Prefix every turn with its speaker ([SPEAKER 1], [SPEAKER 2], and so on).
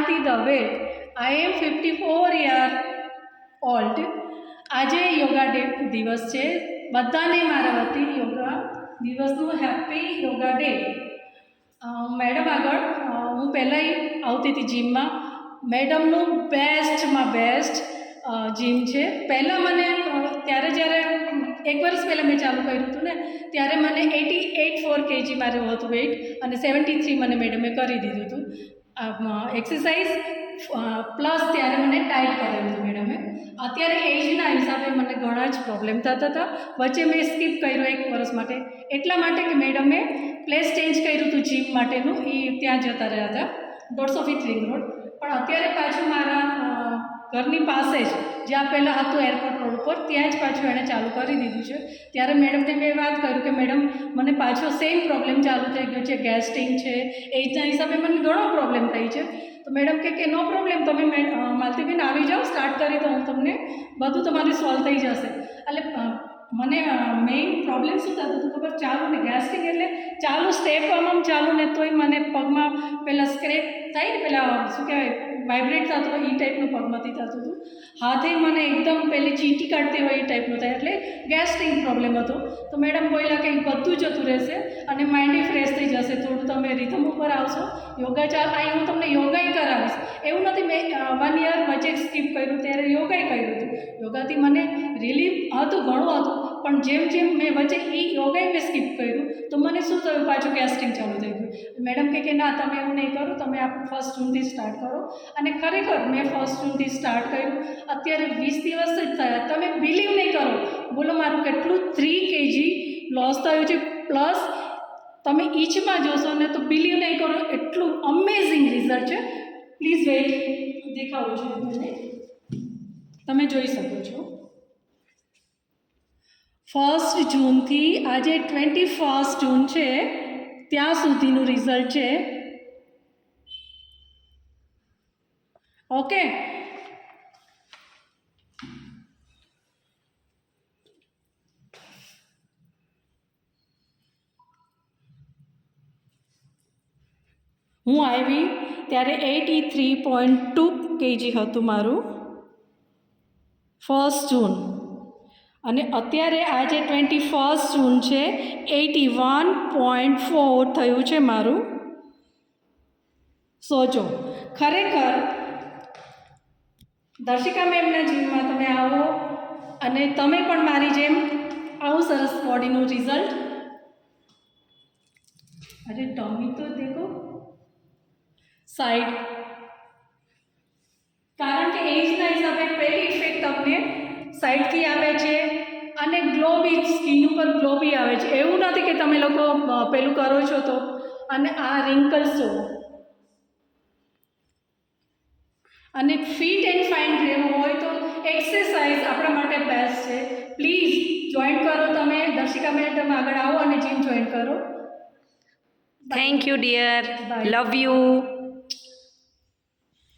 [SPEAKER 1] આરતી દવે. આઈ એમ 54 year old. આજે yoga day દિવસ છે. બધાને મારા વતી યોગા દિવસનું હેપી યોગા ડે. મેડમ આગળ હું પહેલાંય આવતી હતી જીમમાં. મેડમનું બેસ્ટમાં બેસ્ટ જીમ છે. પહેલાં મને ત્યારે જ્યારે 1 વર્ષ પહેલાં મેં ચાલુ કર્યું હતું ને ત્યારે મને 88 kg મારું હતું વેઇટ અને 73 મને મેડમે કરી દીધું હતું. એક્સરસાઇઝ પ્લસ ત્યારે મને ડાયટ કરેલું હતું મેડમે. અત્યારે એજના હિસાબે મને ઘણા જ પ્રોબ્લેમ થતા હતા. વચ્ચે મેં સ્કીપ કર્યો 1 વર્ષ માટે, એટલા માટે કે મેડમે પ્લેસ ચેન્જ કર્યું હતું જીમ માટેનું. એ ત્યાં જતા રહ્યા હતા 150 ફીટ રિંગ રોડ. પણ અત્યારે પાછું મારા ઘરની પાસે જ જ્યાં પહેલાં હતું એરપોર્ટ રોડ ઉપર ત્યાં જ પાછું એણે ચાલુ કરી દીધું છે. ત્યારે મેડમને મેં વાત કર્યું કે મેડમ મને પાછો સેમ પ્રોબ્લેમ ચાલુ થઈ ગયો છે, ગેસ્ટિંગ છે, એજના હિસાબે મને ઘણો પ્રોબ્લેમ થઈ છે. તો મેડમ કે નો પ્રોબ્લેમ, તમે માલતીબેન આવી જાઓ, સ્ટાર્ટ કરી દો, હું તમને બધું તમારું સોલ્વ થઈ જશે. એટલે મને મેઇન પ્રોબ્લેમ શું થતું હતું ખબર? ચાલુ ને ગેસ્ટિંગ એટલે ચાલુ સ્ટેપ આમ ચાલુ ને તોય મને પગમાં પહેલાં સ્ક્રેચ થાય ને, પહેલાં શું કહેવાય વાઇબ્રેટ થતું હોય એ ટાઈપનું પગમાંથી થતું હતું. હાથે મને એકદમ પહેલી ચીંટી કાઢતી હોય એ ટાઈપનું થાય, એટલે ગેસ્ટ્રિક પ્રોબ્લેમ હતો. તો મેડમ બોલ્યા કે બધું જતું રહેશે અને માઇન્ડ ફ્રેશ થઈ જશે, થોડું તમે રિધમ ઉપર આવશો, યોગા અહીં હું તમને યોગાય કરાવીશ. એવું નથી, મેં 1 યર વચ્ચે સ્કીપ કર્યું ત્યારે યોગાય કર્યું હતું. યોગાથી મને રિલીફ હતું, ઘણું હતું, પણ જેમ જેમ મેં વચ્ચે એ યોગાય મેં સ્કીપ કર્યું તો મને શું થયું, પાછું ગેસ્ટ્રિક ચાલુ થઈ ગયું. મેડમ કે ના તમે એવું નહીં કરો, તમે આપણું 1 જૂનથી સ્ટાર્ટ કરો. અને ખરેખર મેં 1 જૂનથી સ્ટાર્ટ કર્યું. અત્યારે 20 દિવસ જ થયા. તમે બિલીવ નહીં કરો, બોલો મારું કેટલું 3 kg લોસ થયું છે. પ્લસ તમે ઈચમાં જોશો ને તો બિલીવ નહીં કરો, એટલું અમેઝિંગ રિઝલ્ટ છે. પ્લીઝ વેઇટ, દેખાવું છું મને, તમે જોઈ શકો છો. 1 જૂનથી આજે 21 જૂન છે ત્યાં સુધીનું રિઝલ્ટ છે. ઓકે, હું આવી ત્યારે 83.2 kg હતું મારું 1 જૂન, અને અત્યારે આજે 21 જૂન છે, 81.4 થયું છે મારું. સોચો, ખરેખર દર્શિકા મેમના જીમમાં તમે આવો અને તમે પણ મારી જેમ આવું સરસ બોડીનું રિઝલ્ટ. અરે ટમી તો દેખો સાઈડ, કારણ કે એજના હિસાબે પહેલી ઇફેક્ટ તમને સાઈડથી આવે છે અને ગ્લો બી, સ્કિન ઉપર ગ્લો બી આવે છે. એવું નથી કે તમે લોકો પેલું કરો છો તો. અને આ રિંકલ્સ જો, અને ફિટ એન્ડ ફાઇન રહેવું હોય તો એક્સરસાઇઝ આપણા માટે બેસ્ટ છે. પ્લીઝ જોઈન કરો, તમે દર્શિકા મેડમ આગળ આવો અને જીમ જોઈન કરો.
[SPEAKER 2] Thank you dear, love you.